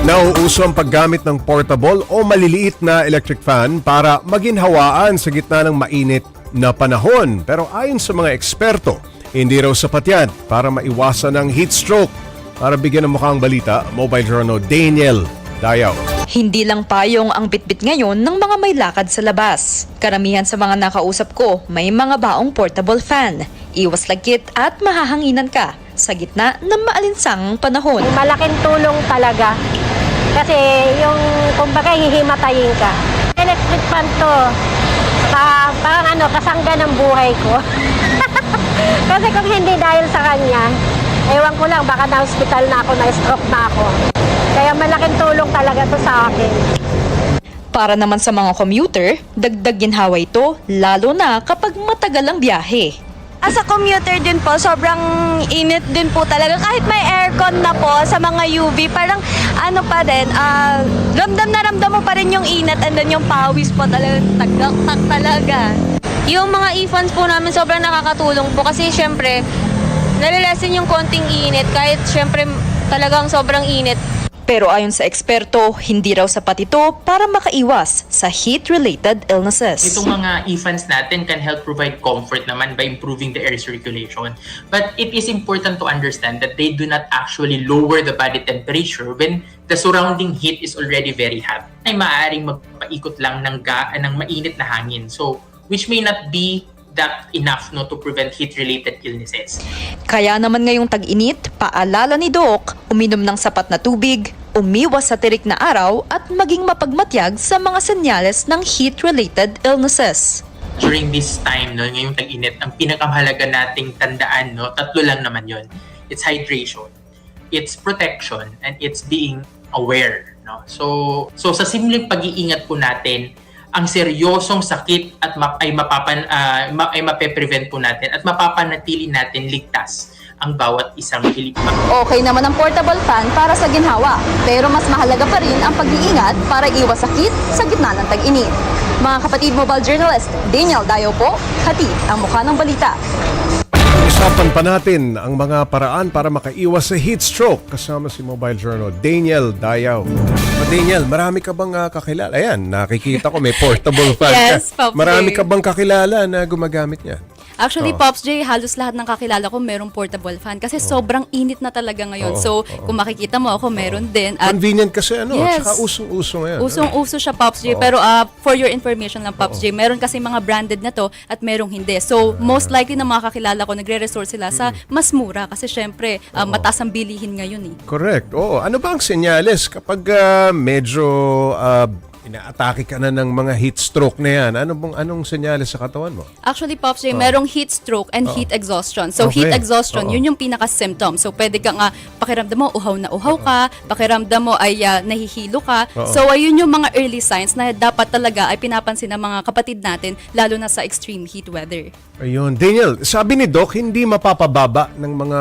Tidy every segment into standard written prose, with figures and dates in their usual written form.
Nauuso ang paggamit ng portable o maliliit na electric fan para maginhawaan sa gitna ng mainit na panahon. Pero ayon sa mga eksperto, hindi raw sapat yan para maiwasan ang heat stroke. Para bigyan ng mukhang balita, Mobile Journal Daniel Dayaw. Hindi lang payong ang bitbit ngayon ng mga may lakad sa labas. Karamihan sa mga nakausap ko, may mga baong portable fan. Iwas lagkit at mahahanginan ka sa gitna ng maalinsangang panahon. Malaking tulong talaga. Kasi yung, kumbaga, hihimatayin ka. Electric fan to, parang kasangga ng buhay ko. Kasi kung hindi dahil sa kanya, ewan ko lang, baka na-hospital na ako, na-stroke na ako. Kaya malaking tulong talaga to sa akin. Para naman sa mga commuter, dagdag ginhawa ito, lalo na kapag matagal ang biyahe. As a commuter din po, sobrang init din po talaga. Kahit may aircon na po sa mga UV, parang ano pa rin, ramdam na ramdam mo pa rin yung init and then yung pawis po talaga, tagdak talaga. Yung mga e-fans po namin sobrang nakakatulong po kasi syempre, nalilesen yung konting init kahit syempre talagang sobrang init. Pero ayon sa eksperto, hindi raw sapat ito para makaiwas sa heat-related illnesses. Itong mga e-fans natin can help provide comfort naman by improving the air circulation. But it is important to understand that they do not actually lower the body temperature when the surrounding heat is already very hot. Ay maaaring magpaikot lang ng mainit na hangin. So, which may not be that enough to prevent heat-related illnesses. Kaya naman ngayong tag-init, paalala ni Doc, uminom ng sapat na tubig, umiwas sa tirik na araw at maging mapagmatyag sa mga senyales ng heat-related illnesses. During this time, ngayong tag-init, ang pinakamahalaga nating tandaan, tatlo lang naman yon. It's hydration, it's protection, and it's being aware. So sa simpleng pag-iingat po natin, ang seryosong sakit at ay mape-prevent po natin at mapapanatili natin ligtas ang bawat isang Pilipino. Okay naman ang portable fan para sa ginhawa, pero mas mahalaga pa rin ang pag-iingat para iwas sakit sa gitna ng tag-init. Mga kapatid mobile journalist, Daniel Dayaw po, hatid ang mukha ng balita. Usapan pa natin ang mga paraan para makaiwas sa heat stroke kasama si Mobile Journal Daniel Dayaw. Daniel, marami ka bang kakilala? Ayan, nakikita ko may portable fan Yes, ka. Pops Marami J. ka bang kakilala na gumagamit niya? Actually, Pops J, halos lahat ng kakilala ko merong portable fan kasi sobrang init na talaga ngayon. Kung makikita mo ako, meron din. At Convenient kasi Yes. tsaka usong-uso ngayon. usong-uso siya, Pops J. Pero for your information lang, Pops J, meron kasi mga branded na to at merong hindi. So, most likely na mga kakilala ko, nagre-resort sila sa mas mura kasi syempre, mataas ang bilihin ngayon eh. Correct. Oo. Ano ba ang senyales kapag medyo inaatake ka na ng mga heat stroke na yan? Anong senyales sa katawan mo? Actually, Pops J, merong heat stroke and heat exhaustion. So, Okay. heat exhaustion, yun yung pinaka-symptom. So, pwede kang pakiramdam mo, uhaw na uhaw ka, pakiramdam mo ay nahihilo ka. So, ayun yung mga early signs na dapat talaga ay pinapansin ng mga kapatid natin, lalo na sa extreme heat weather. Ayun. Daniel, sabi ni Doc, hindi mapapababa ng mga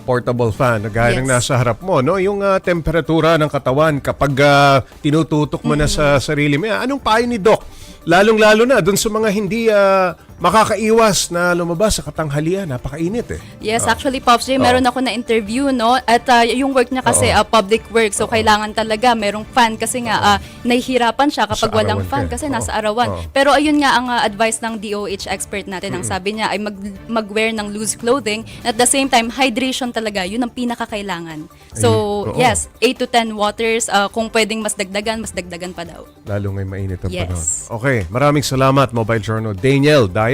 portable fan na gaya ng Yes. nasa harap mo, no? Yung temperatura ng katawan kapag tinututok mo na sa sarili mo. Anong payo ni Doc? Lalong-lalo na dun sa mga hindi makakaiwas na lumabas sa katanghalian. Napakainit eh. Yes, actually, Pops J, meron ako na interview, no? At yung work niya kasi public work. So, kailangan talaga merong fan kasi nga nahihirapan siya kapag Sa walang arawan fan ka. kasi nasa arawan. Pero ayun nga ang advice ng DOH expert natin. Ang sabi niya ay mag-wear ng loose clothing. At the same time, hydration talaga. Yun ang pinakakailangan. So, oo. yes, 8 to 10 waters. Kung pwedeng mas dagdagan pa daw. Lalo ngayong mainit ang Yes. panahon. Okay, maraming salamat Mobile Journal Daniel Dayaw.